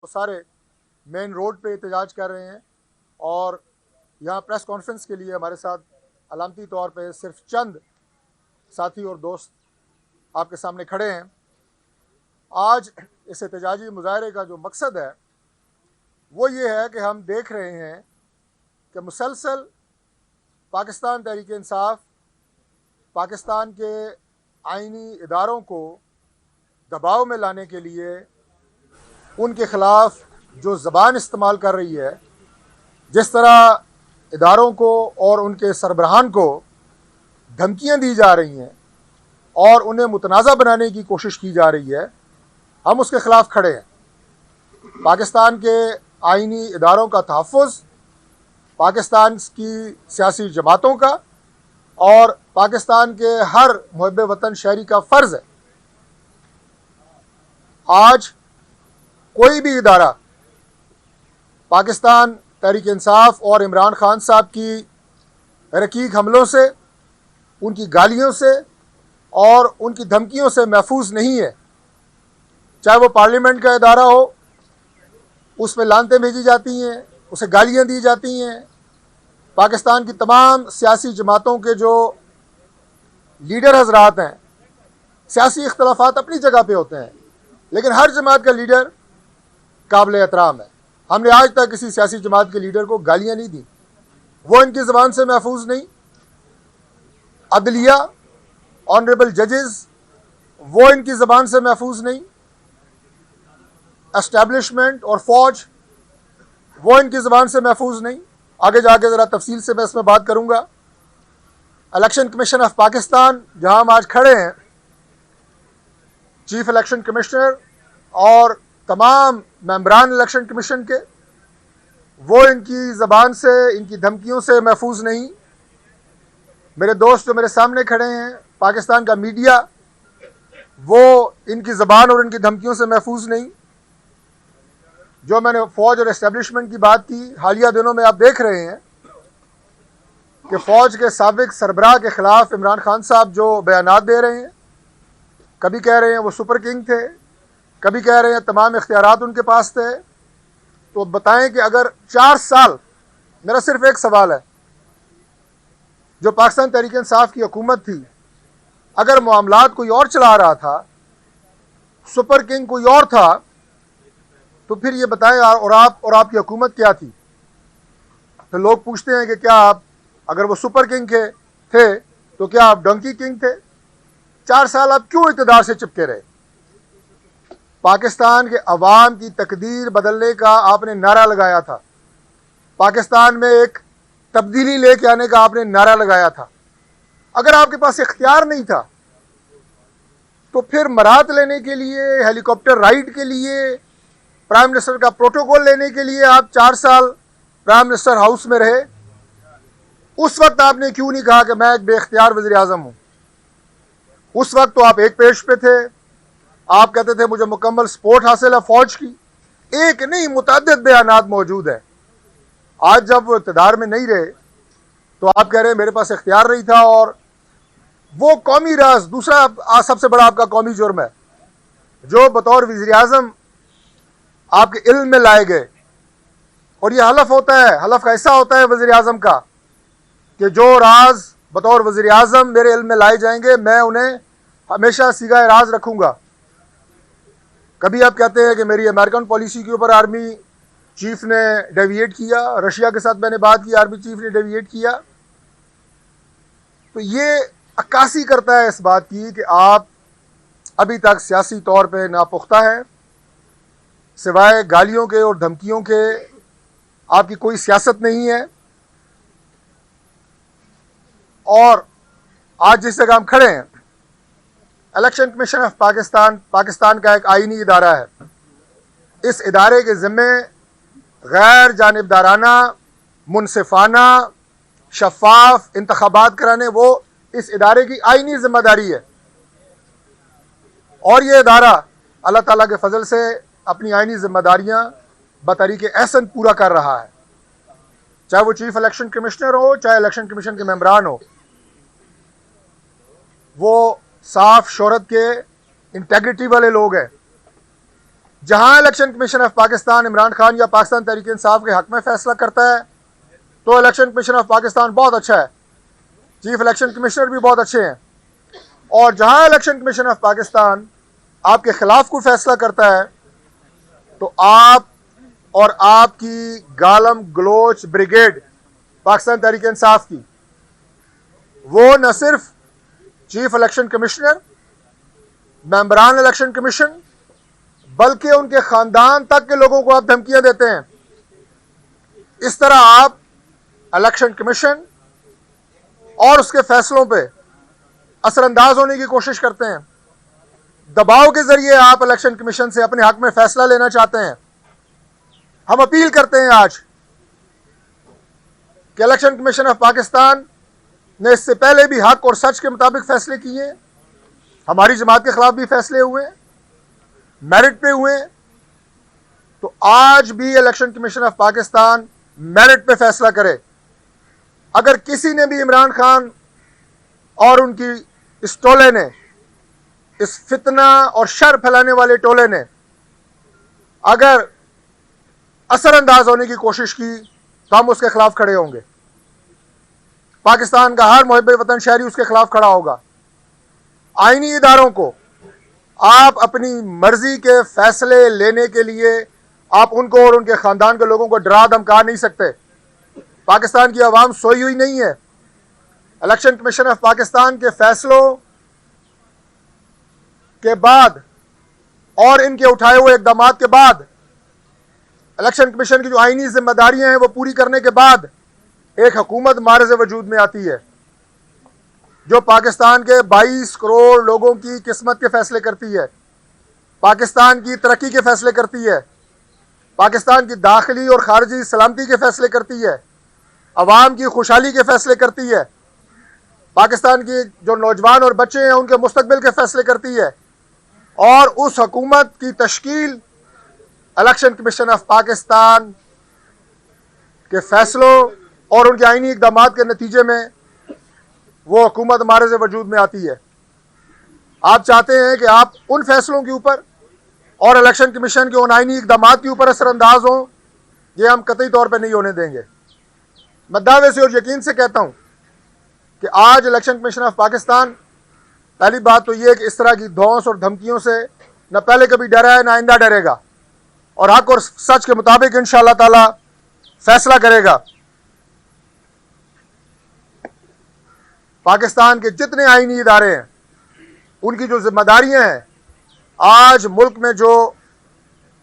वो सारे main road पे एहतजाज कर रहे हैं और यहाँ प्रेस कॉन्फ्रेंस के लिए हमारे साथ अलामती तौर पे सिर्फ चंद साथी और दोस्त आपके सामने खड़े हैं। आज इस एहतजाजी मुजाहरे का जो मकसद है वो ये है कि हम देख रहे हैं कि मुसलसल पाकिस्तान तहरीक इंसाफ पाकिस्तान के आइनी इदारों को दबाव में लाने के लिए उनके ख़िलाफ़ जो ज़बान इस्तेमाल कर रही है, जिस तरह इदारों को और उनके सरबराहान को धमकियां दी जा रही हैं और उन्हें मुतनाज़ा बनाने की कोशिश की जा रही है, हम उसके ख़िलाफ़ खड़े हैं। पाकिस्तान के आइनी इदारों का तहफ़्फ़ुज़ पाकिस्तान की सियासी जमातों का और पाकिस्तान के हर मुहब्बे वतन शहरी का फ़र्ज़ है। आज कोई भी इदारा पाकिस्तान तहरीक इंसाफ और इमरान खान साहब की रकीक हमलों से, उनकी गालियों से और उनकी धमकियों से महफूज नहीं है। चाहे वो पार्लियामेंट का इदारा हो, उसमें लानतें भेजी जाती हैं, उसे गालियां दी जाती हैं। पाकिस्तान की तमाम सियासी जमातों के जो लीडर हजरात हैं, सियासी इख्तलाफात अपनी जगह पे होते हैं, लेकिन हर जमात का लीडर काबिल एहतराम है। हमने आज तक किसी सियासी जमात के लीडर को गालियां नहीं दी, वो इनकी ज़बान से महफूज नहीं। अदलिया, ऑनरेबल जजेस, वो इनकी ज़बान से महफूज नहीं। एस्टैब्लिशमेंट और फौज, वो इनकी ज़बान से महफूज नहीं। आगे जाके ज़रा तफसील से मैं इसमें बात करूँगा। इलेक्शन कमीशन ऑफ पाकिस्तान, जहाँ हम आज खड़े हैं, चीफ इलेक्शन कमिश्नर और तमाम मेंबरान इलेक्शन कमीशन के, वो इनकी ज़बान से, इनकी धमकियों से महफूज नहीं। मेरे दोस्त जो मेरे सामने खड़े हैं, पाकिस्तान का मीडिया, वो इनकी ज़बान और इनकी धमकियों से महफूज नहीं। जो मैंने फ़ौज और एस्टेब्लिशमेंट की बात की, हालिया दिनों में आप देख रहे हैं कि फ़ौज के साबिक सरबराह के ख़िलाफ़ इमरान खान साहब जो बयानात दे रहे हैं, कभी कह रहे हैं वो सुपर किंग थे, कभी कह रहे हैं तमाम इख्तियारात उनके पास थे। तो बताएं कि अगर 4 साल, मेरा सिर्फ एक सवाल है, जो पाकिस्तान तहरीक इंसाफ की हुकूमत थी, अगर मामलात कोई और चला रहा था, सुपर किंग कोई और था, तो फिर ये बताएं और आपकी हुकूमत क्या थी? तो लोग पूछते हैं कि क्या आप, अगर वो सुपर किंग थे तो क्या आप डंकी किंग थे? 4 साल आप क्यों इक़्तिदार से चिपके रहे? पाकिस्तान के अवाम की तकदीर बदलने का आपने नारा लगाया था, पाकिस्तान में एक तब्दीली लेके आने का आपने नारा लगाया था। अगर आपके पास इख्तियार नहीं था तो फिर मरात लेने के लिए, हेलीकॉप्टर राइड के लिए, प्राइम मिनिस्टर का प्रोटोकॉल लेने के लिए आप 4 साल प्राइम मिनिस्टर हाउस में रहे। उस वक्त आपने क्यों नहीं कहा कि मैं एक बेख्तियार वज़ीर आज़म हूँ? उस वक्त तो आप एक पेश पे थे, आप कहते थे मुझे मुकम्मल सपोर्ट हासिल है फौज की। एक नहीं, मुतअद्दिद बयानात मौजूद है। आज जब वो इक़्तिदार में नहीं रहे तो आप कह रहे हैं मेरे पास इख्तियार नहीं था। और वो कौमी राज, दूसरा सबसे बड़ा आपका कौमी जुर्म है, जो बतौर वज़ीर आज़म आपके इल्म में लाए गए। और ये हलफ होता है, हलफ ऐसा होता है वज़ीर आज़म का कि जो राज बतौर वज़ीर आज़म मेरे इल्म में लाए जाएंगे, मैं उन्हें हमेशा सीगा राज रखूँगा। कभी आप कहते हैं कि मेरी अमेरिकन पॉलिसी के ऊपर आर्मी चीफ ने डेविएट किया, रशिया के साथ मैंने बात की, आर्मी चीफ ने डेविएट किया। तो ये अक्कासी करता है इस बात की कि आप अभी तक सियासी तौर पे नापुख्ता हैं। सिवाय गालियों के और धमकियों के आपकी कोई सियासत नहीं है। और आज जिस जगह हम खड़े हैं, इलेक्शन कमीशन ऑफ पाकिस्तान का एक आईनी इदारा है। इस इदारे के ज़िम्मे गैर जानिबदाराना, मुनसिफाना, शफाफ इंतखाबात कराने, वो इस इदारे की आईनी जिम्मेदारी है। और ये इदारा अल्लाह ताला के फजल से अपनी आईनी जिम्मेदारियाँ बतरीके एहसन पूरा कर रहा है। चाहे वो चीफ इलेक्शन कमिश्नर हो, चाहे इलेक्शन कमीशन के मेंबरान हो, वो साफ शोहरत के इंटेग्रिटी वाले लोग हैं। जहां election commission of Pakistan Imran Khan या पाकिस्तान तहरीक इंसाफ के हक में फैसला करता है तो इलेक्शन कमीशन ऑफ पाकिस्तान बहुत अच्छा है, चीफ इलेक्शन कमिश्नर भी बहुत अच्छे हैं। और जहां इलेक्शन कमीशन ऑफ पाकिस्तान आपके खिलाफ कोई फैसला करता है तो आप और आपकी गालम गलोच ब्रिगेड पाकिस्तान तहरीक इंसाफ की, वो न सिर्फ चीफ इलेक्शन कमिश्नर, मेंबरान इलेक्शन कमीशन, बल्कि उनके खानदान तक के लोगों को आप धमकियां देते हैं। इस तरह आप इलेक्शन कमीशन और उसके फैसलों पे असरअंदाज होने की कोशिश करते हैं। दबाव के जरिए आप इलेक्शन कमीशन से अपने हक में फैसला लेना चाहते हैं। हम अपील करते हैं आज कि इलेक्शन कमीशन ऑफ पाकिस्तान ने इससे पहले भी हक और सच के मुताबिक फैसले किए, हमारी जमात के खिलाफ भी फैसले हुए, मेरिट पे हुए, तो आज भी election commission of Pakistan merit पे फैसला करे। अगर किसी ने भी इमरान खान और उनकी इस टोले ने, इस फितना और शर फैलाने वाले टोले ने अगर असरअंदाज होने की कोशिश की तो हम उसके खिलाफ खड़े होंगे। पाकिस्तान का हर मुहिब वतन शहरी उसके खिलाफ खड़ा होगा। आईनी इदारों को आप अपनी मर्जी के फैसले लेने के लिए आप उनको और उनके खानदान के लोगों को डरा धमका नहीं सकते। पाकिस्तान की आवाम सोई हुई नहीं है। इलेक्शन कमीशन ऑफ पाकिस्तान के फैसलों के बाद और इनके उठाए हुए इकदाम के बाद, इलेक्शन कमीशन की जो आईनी जिम्मेदारियां हैं वो पूरी करने के बाद एक हुकूमत मारज़ वजूद में आती है जो पाकिस्तान के 22 करोड़ लोगों की किस्मत के फैसले करती है, पाकिस्तान की तरक्की के फैसले करती है, पाकिस्तान की दाखिली और खारजी सलामती के फैसले करती है, अवाम की खुशहाली के फैसले करती है, पाकिस्तान की जो नौजवान और बच्चे हैं उनके मुस्तकबिल के फैसले करती है। और उस हुकूमत की तश्कील इलेक्शन कमीशन ऑफ पाकिस्तान के फैसलों और उनके आईनी इकदाम के नतीजे में वो हुकूमत मारज़ वजूद में आती है। आप चाहते हैं कि आप उन फैसलों के ऊपर और इलेक्शन कमीशन के उन आईनी इकदाम के ऊपर असरअंदाज हों, ये हम कतई तौर पर नहीं होने देंगे। मैं दावे से और यकीन से कहता हूँ कि आज इलेक्शन कमीशन ऑफ पाकिस्तान, पहली बात तो ये कि इस तरह की धौंस और धमकियों से न पहले कभी डरा है, न आइंदा डरेगा, और हक और सच के मुताबिक इंशाअल्लाह ताला फैसला करेगा। पाकिस्तान के जितने आईनी इदारे हैं उनकी जो जिम्मेदारियां हैं, आज मुल्क में जो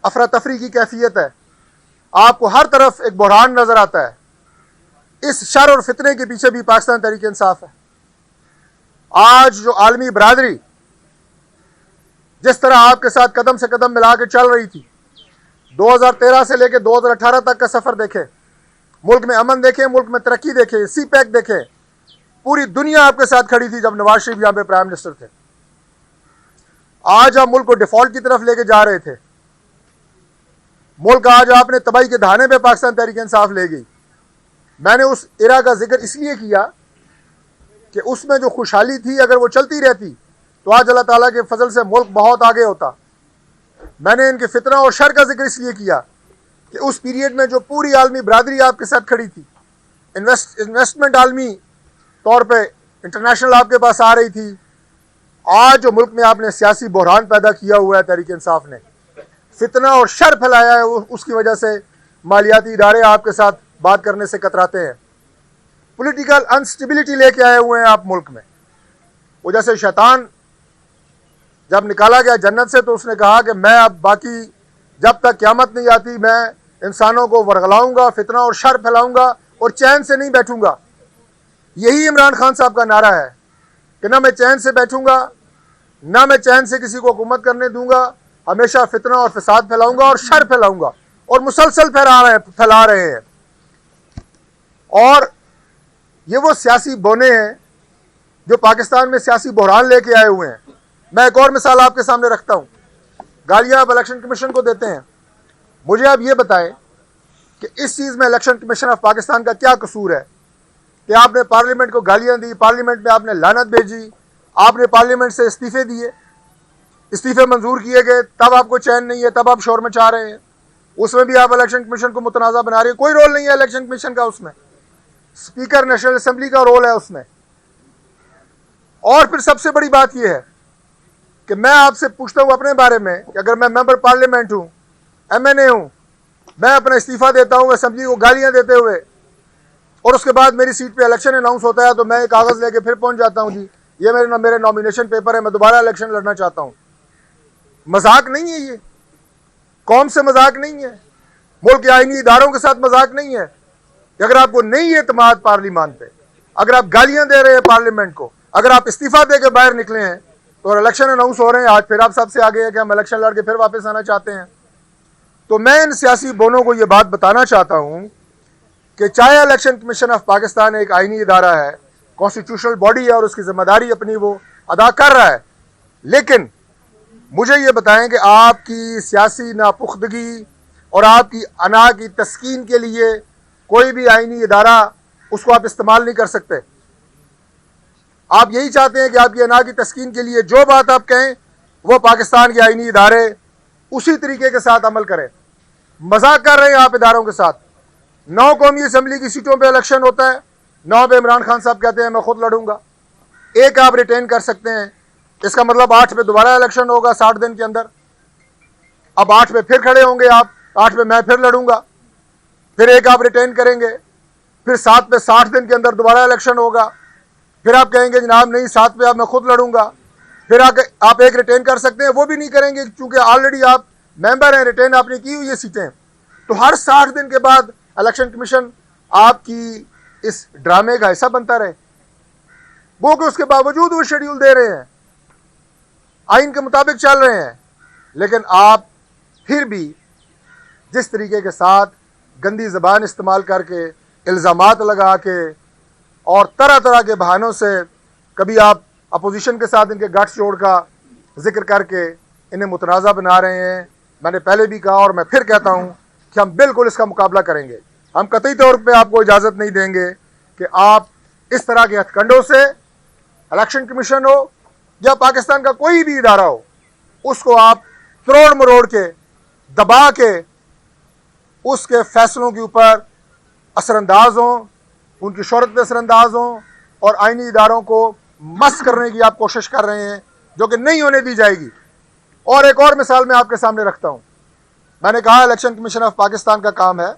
अफरा तफरी की कैफियत है, आपको हर तरफ एक बहरान नजर आता है। इस शर और फितने के पीछे भी पाकिस्तान तहरीक इंसाफ है। आज जो आलमी बरादरी जिस तरह आपके साथ कदम से कदम मिला के चल रही थी, 2013 से लेकर 2018 तक का सफर देखें, मुल्क में अमन देखें, मुल्क में तरक्की देखें, सी पैक देखें, पूरी दुनिया आपके साथ खड़ी थी जब नवाज शरीफ यहां पे प्राइम मिनिस्टर थे। आज आप मुल्क को डिफॉल्ट की तरफ लेके जा रहे थे। मुल्क आज आपने तबाही के धाने पे पाकिस्तान तहरीक इंसाफ ले गई। मैंने उस इरा का जिक्र इसलिए किया कि उसमें जो खुशहाली थी, अगर वो चलती रहती तो आज अल्लाह ताला के फजल से मुल्क बहुत आगे होता। मैंने इनके फितना और शर का जिक्र इसलिए किया कि उस पीरियड में जो पूरी आलमी बरादरी आपके साथ खड़ी थी, इन्वेस्टमेंट आलमी तौर पे इंटरनेशनल आपके पास आ रही थी। आज जो मुल्क में आपने सियासी बहरान पैदा किया हुआ है, तहरीक इंसाफ ने फितना और शर फैलाया है, उसकी वजह से मालियाती इदारे आपके साथ बात करने से कतराते हैं। पॉलिटिकल अनस्टेबिलिटी लेके आए हुए हैं आप मुल्क में। वो जैसे शैतान जब निकाला गया जन्नत से तो उसने कहा कि मैं अब बाकी जब तक क़यामत नहीं आती मैं इंसानों को वर्गलाऊंगा, फितना और शर फैलाऊंगा और चैन से नहीं बैठूंगा। यही इमरान खान साहब का नारा है कि ना मैं चैन से बैठूंगा, ना मैं चैन से किसी को हुकूमत करने दूंगा, हमेशा फितना और फसाद फैलाऊंगा और शर फैलाऊंगा, और मुसलसल फैला रहे हैं। और ये वो सियासी बोने हैं जो पाकिस्तान में सियासी बहरान लेके आए हुए हैं। मैं एक और मिसाल आपके सामने रखता हूँ। गालियाँ आप इलेक्शन कमीशन को देते हैं। मुझे आप ये बताएं कि इस चीज़ में इलेक्शन कमीशन ऑफ पाकिस्तान का क्या कसूर है कि आपने पार्लियामेंट को गालियाँ दी, पार्लियामेंट में आपने लानत भेजी, आपने पार्लियामेंट से इस्तीफे दिए। इस्तीफे मंजूर किए गए, तब आपको चैन नहीं है, तब आप शोर मचा रहे हैं। उसमें भी आप इलेक्शन कमीशन को मुतनाज़ा बना रहे हैं। कोई रोल नहीं है इलेक्शन कमीशन का उसमें, स्पीकर नेशनल असेंबली का रोल है उसमें। और फिर सबसे बड़ी बात यह है कि मैं आपसे पूछता हूं अपने बारे में कि अगर मैं मेंबर पार्लियामेंट हूं, MNA हूं, मैं अपना इस्तीफा देता हूं असेंबली को गालियां देते हुए, और उसके बाद मेरी सीट पे इलेक्शन अनाउंस होता है तो मैं एक कागज़ लेके फिर पहुंच जाता हूं, जी ये मेरे नॉमिनेशन पेपर है, मैं दोबारा इलेक्शन लड़ना चाहता हूं। मजाक नहीं है ये, कौम से मजाक नहीं है, मुल्क के आईनी इदारों के साथ मजाक नहीं है। अगर आपको नहीं है एतमाद पार्लियामान पे, अगर आप गालियां दे रहे हैं पार्लियामेंट को, अगर आप इस्तीफा दे के बाहर निकले हैं तो इलेक्शन अनाउंस हो रहे हैं, आज फिर आप सबसे आगे हैं कि हम इलेक्शन लड़ के फिर वापस आना चाहते हैं। तो मैं इन सियासी बोनों को यह बात बताना चाहता हूं कि चाहे इलेक्शन कमीशन ऑफ पाकिस्तान एक आईनी इदारा है, कॉन्स्टिट्यूशनल बॉडी है और उसकी जिम्मेदारी अपनी वो अदा कर रहा है, लेकिन मुझे ये बताएं कि आपकी सियासी नापुख्तगी और आपकी अना की तस्कीन के लिए कोई भी आईनी इदारा उसको आप इस्तेमाल नहीं कर सकते। आप यही चाहते हैं कि आपकी अना की तस्कीन के लिए जो बात आप कहें वो पाकिस्तान के आईनी इदारे उसी तरीके के साथ अमल करें। मजाक कर रहे हैं आप इदारों के साथ। 9 कौमी असम्बली की सीटों पे इलेक्शन होता है, 9 पे इमरान खान साहब कहते हैं मैं खुद लड़ूंगा, 1 आप रिटेन कर सकते हैं, इसका मतलब 8 पे दोबारा इलेक्शन होगा 60 दिन के अंदर। अब 8 पे फिर खड़े होंगे आप, 8 पे मैं फिर लड़ूंगा, फिर 1 आप रिटेन करेंगे, फिर 7 पे 60 दिन के अंदर दोबारा इलेक्शन होगा, फिर आप कहेंगे जनाब नहीं 7 पे आप मैं खुद लड़ूंगा, फिर आप 1 रिटेन कर सकते हैं, वो भी नहीं करेंगे क्योंकि ऑलरेडी आप मेंबर हैं, रिटेन आपने की हुई है सीटें। तो हर 60 दिन के बाद इलेक्शन कमीशन आपकी इस ड्रामे का हिस्सा बनता रहे, वो कि उसके बावजूद वो शेड्यूल दे रहे हैं, आइन के मुताबिक चल रहे हैं, लेकिन आप फिर भी जिस तरीके के साथ गंदी ज़बान इस्तेमाल करके, इल्ज़ामात लगा के और तरह तरह के बहानों से, कभी आप अपोजिशन के साथ इनके गट्स जोड़ का जिक्र करके इन्हें मुतनाज़ा बना रहे हैं। मैंने पहले भी कहा और मैं फिर कहता हूँ कि हम बिल्कुल इसका मुकाबला करेंगे। हम कतई तौर पे आपको इजाज़त नहीं देंगे कि आप इस तरह के हथकंडों से, इलेक्शन कमीशन हो या पाकिस्तान का कोई भी इदारा हो, उसको आप तोड़ मरोड़ के, दबा के उसके फैसलों के ऊपर असरअंदाज हों, उनकी शोहरत पे असरअंदाज हों और आईनी इदारों को मस करने की आप कोशिश कर रहे हैं, जो कि नहीं होने दी जाएगी। और एक और मिसाल मैं आपके सामने रखता हूं। मैंने कहा इलेक्शन कमीशन ऑफ पाकिस्तान का काम है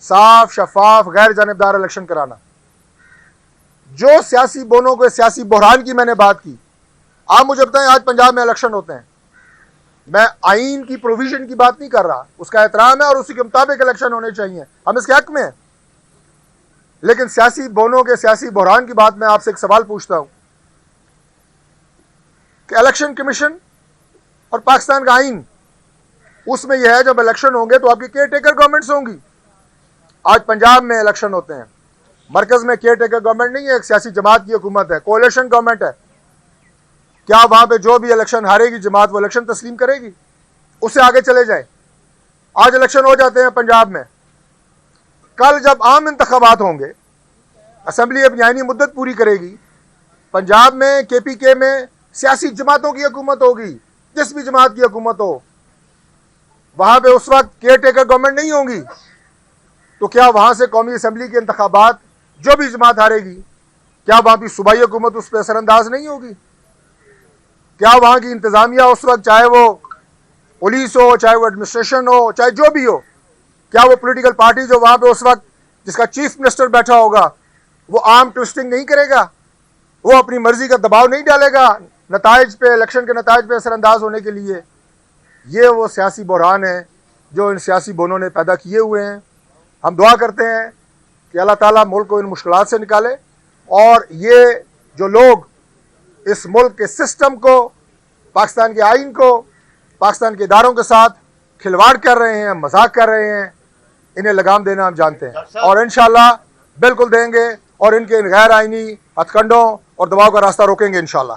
साफ, शफाफ, गैर जानिबदार इलेक्शन कराना। जो सियासी बोनों को, सियासी बहरान की मैंने बात की, आप मुझे बताएं आज पंजाब में इलेक्शन होते हैं, मैं आइन की प्रोविजन की बात नहीं कर रहा, उसका एहतराम है और उसी के मुताबिक इलेक्शन होने चाहिए, हम इसके हक में हैं। लेकिन सियासी बोनों के, सियासी बहरान की बात मैं आपसे एक सवाल पूछता हूं कि इलेक्शन कमीशन और पाकिस्तान का आइन, उसमें यह है जब इलेक्शन होंगे तो आपकी केयर टेकर गवर्नमेंट्स होंगी। आज पंजाब में इलेक्शन होते हैं, मरकज में केयर टेकर गवर्नमेंट नहीं है, एक सियासी जमात की हुकूमत है, कोalition गवर्नमेंट है। क्या वहां पे जो भी इलेक्शन हारेगी जमात वो इलेक्शन तस्लीम करेगी, उससे आगे चले जाए? आज इलेक्शन हो जाते हैं पंजाब में, कल जब आम इंतखाबात होंगे, असम्बली अपनी आईनी मुद्दत पूरी करेगी, पंजाब में KPK में सियासी जमातों की हुकूमत होगी, जिस भी जमात की हुकूमत हो, वहां पे उस वक्त केयर टेकर गवर्नमेंट नहीं होंगी। तो क्या वहां से कौमी असम्बली के इंतखाबात जो भी जमात हारेगी, क्या वहां की सूबाई हुकूमत उस पर असरअंदाज नहीं होगी? क्या वहां की इंतजामिया उस वक्त, चाहे वो पुलिस हो, चाहे वो एडमिनिस्ट्रेशन हो, चाहे जो भी हो, क्या वो पोलिटिकल पार्टी जो वहां पे उस वक्त जिसका चीफ मिनिस्टर बैठा होगा, वो आर्म ट्विस्टिंग नहीं करेगा, वो अपनी मर्जी का दबाव नहीं डालेगा नताइज पे, इलेक्शन के नताइज पे असरअंदाज होने के लिए? ये वो सियासी बहरान है जो इन सियासी बोनों ने पैदा किए हुए हैं। हम दुआ करते हैं कि अल्लाह ताला मुल्क को इन मुश्किलात से निकाले, और ये जो लोग इस मुल्क के सिस्टम को, पाकिस्तान के आइन को, पाकिस्तान के इदारों के साथ खिलवाड़ कर रहे हैं, मजाक कर रहे हैं, इन्हें लगाम देना हम जानते हैं और इंशाअल्लाह बिल्कुल देंगे, और इनके गैर आइनी हथकंडों और दबाव का रास्ता रोकेंगे इंशाअल्लाह।